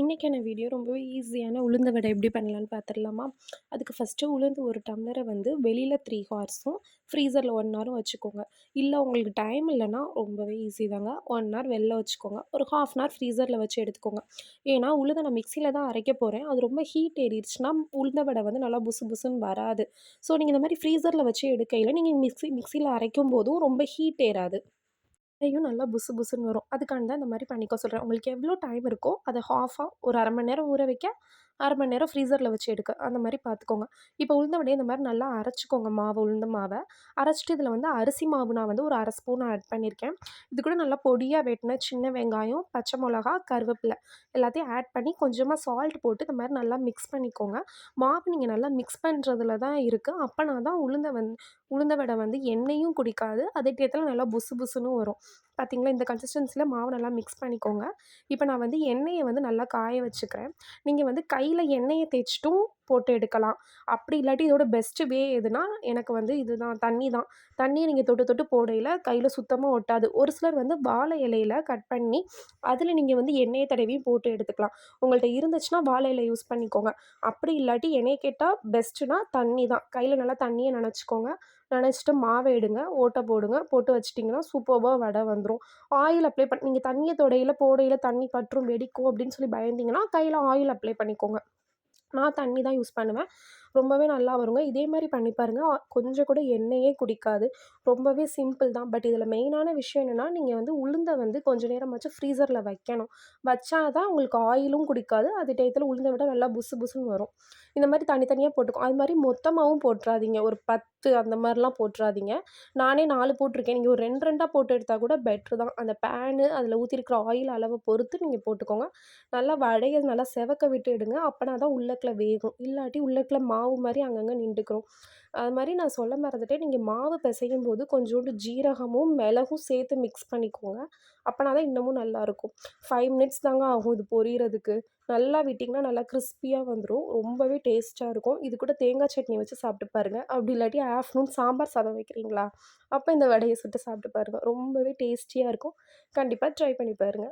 இன்றைக்கான வீடியோ ரொம்பவே ஈஸியான உளுந்த வடை எப்படி பண்ணலான்னு பார்த்துடலாமா? அதுக்கு ஃபஸ்ட்டு உளுந்து ஒரு டம்ளரை வந்து வெளியில் 3 ஹார்ஸும் ஃப்ரீசரில் 1 ஹவரும் வச்சுக்கோங்க. இல்லை உங்களுக்கு டைம் இல்லைன்னா ரொம்பவே ஈஸி தாங்க. 1 ஹவர் வெளில வச்சுக்கோங்க. ஒரு 1/2 அன் ஹவர் ஃப்ரீசரில் வச்சு எடுத்துக்கோங்க. ஏன்னா உளுந்த நான் மிக்சியில் தான் அரைக்க போகிறேன். அது ரொம்ப ஹீட் ஏறிடுச்சுன்னா உளுந்த வடை வந்து நல்லா புசு புசுன்னு வராது. ஸோ நீங்கள் இந்த மாதிரி ஃப்ரீசரில் வச்சு எடுக்கையில் நீங்கள் மிக்சியில் அரைக்கும் போதும் ரொம்ப ஹீட் ஏறாது. வடையும் நல்லா புசு புசுன்னு வரும். அதுக்காண்டி தான் இந்த மாரி பண்ணிக்க சொல்றேன். உங்களுக்கு எவ்வளோ டைம் இருக்கோ, அத ஒரு 1/2 மணி நேரம் ஊற வைக்க, 1/2 மணி நேரம் ஃப்ரீசர்ல வச்சு எடுக்க, அந்த மாரி பார்த்துக்கோங்க. இப்போ உளுந்த வடைய இந்த மாரி நல்லா அரைச்சுக்கோங்க உளுந்த மாவ. அரைச்சுட்டு இதில வந்து அரிசி மாவு நான் வந்து ஒரு 1/2 ஸ்பூன் ஆட் பண்ணியிருக்கேன். இது கூட நல்லா பொடியா வெட்டின சின்ன வெங்காயம், பச்சை மொளகா, கருவேப்பிலை எல்லாத்தையும் ஆட் பண்ணி கொஞ்சமா சால்ட் போட்டு இந்த மாரி நல்லா மிக்ஸ் பண்ணிக்கோங்க. மாவு நீங்க நல்லா மிக்ஸ் பண்றதுல தான் இருக்கு. அப்பனா தான் உளுந்த வடை வந்து எண்ணெயும் குடிக்காது. அதே டயத்துல நல்லா புசு புசுன்னு வரும். பார்த்தீங்களா, இந்த கன்சிஸ்டன்சில மாவு நல்லா மிக்ஸ் பண்ணிக்கோங்க. இப்ப நான் வந்து எண்ணெய வந்து நல்லா காய வச்சுக்கிறேன். நீங்க வந்து கையில எண்ணெய தேய்ச்சுட்டும் போட்டு எடுக்கலாம். அப்படி இல்லாட்டி இதோட பெஸ்ட் வே எதுனா, எனக்கு வந்து இதுதான் தண்ணி தான். தண்ணிய நீங்க தொட்டு தொட்டு போடையில கையில சுத்தமா ஒட்டாது. ஒரு சிலர் வந்து வாழை இலையில கட் பண்ணி, அதில நீங்க வந்து எண்ணெய தடவியும் போட்டு எடுத்துக்கலாம். உங்கள்ட்ட இருந்துச்சுன்னா வாழை இலை யூஸ் பண்ணிக்கோங்க. அப்படி இல்லாட்டி என்னைய கேட்டா பெஸ்ட்டுனா தண்ணி தான். கையில நல்லா தண்ணிய நனச்சுக்கோங்க. நனச்சுட்டு மாவ எடுங்க, ஓட்ட போடுங்க. போட்டு வச்சுட்டிங்கன்னா சூப்பர்பா வடை வந்துரும். ஆயில் அப்ளை நீங்க தண்ணிய தொடையில, போடையில தண்ணி பற்றும், வெடிக்கும் அப்படின்னு சொல்லி பயந்தீங்கன்னா, கையில ஆயில் அப்ளை பண்ணிக்கோங்க. நான் தண்ணி தான் யூஸ் பண்ணுவேன். ரொம்பவே நல்லா வருங்க. இதே மாரி பண்ணி பாருங்க. கொஞ்சம் கூட எண்ணெயே குடிக்காது. ரொம்பவே சிம்பிள் தான். பட் இதில மெயினான விஷயம் என்னன்னா, நீங்க வந்து உளுந்த வந்து கொஞ்ச நேரமாச்சும் ஃப்ரீசர்ல வைக்கணும். வச்சா தான் உங்களுக்கு ஆயிலும் குடிக்காது. அதே டயத்துல உளுந்த விட நல்லா புசு புசுன்னு வரும். இந்த மாரி தனித்தனியா போட்டுக்கும். அது மாரி மொத்தமாவும் போட்றாதீங்க. ஒரு 10 அந்த மாரிலாம் போட்றாதீங்க. நானே 4 போட்டிருக்கேன். நீங்க ஒரு 2, 2ஆ போட்டு எடுத்தா கூட பெட்டர் தான். அந்த பேனு, அதில ஊத்தியிருக்கிற ஆயில் அளவ பொறுத்து நீங்க போட்டுக்கோங்க. நல்லா வடைய நல்லா செவக்க விட்டு எடுங்க. அப்பனா தான் உள்ளக்குள்ள வேகும். இல்லாட்டி உள்ளக்குள்ள மாவு மாரி அங்கங்க நின்டுக்கும். அது மாரி நான் சொல்ல மறந்துட்டேன். நீங்க மாவு பெசையும்போது கொஞ்சோண்டு ஜீரகமும், மிளகும் சேர்த்து மிக்ஸ் பண்ணிக்கோங்க. அப்பனா தான் இன்னமும் நல்லாயிருக்கும். 5 மினிட்ஸ் தாங்க ஆகும் இது பொரியறதுக்கு. நல்லா விட்டிங்கன்னா நல்லா கிரிஸ்பியா வந்துரும். ரொம்பவே டேஸ்ட்டா இருக்கும். இது கூட தேங்காய் சட்னி வச்சு சாப்பிட்டு பாருங்க. அப்படி இல்லாட்டி ஆஃப்டர்நூன் சாம்பார் சாதம் வைக்கிறீங்களா? அப்ப இந்த வடைய சுட்டு சாப்பிட்டு பாருங்க. ரொம்பவே டேஸ்டியா இருக்கும். கண்டிப்பா ட்ரை பண்ணி பாருங்க.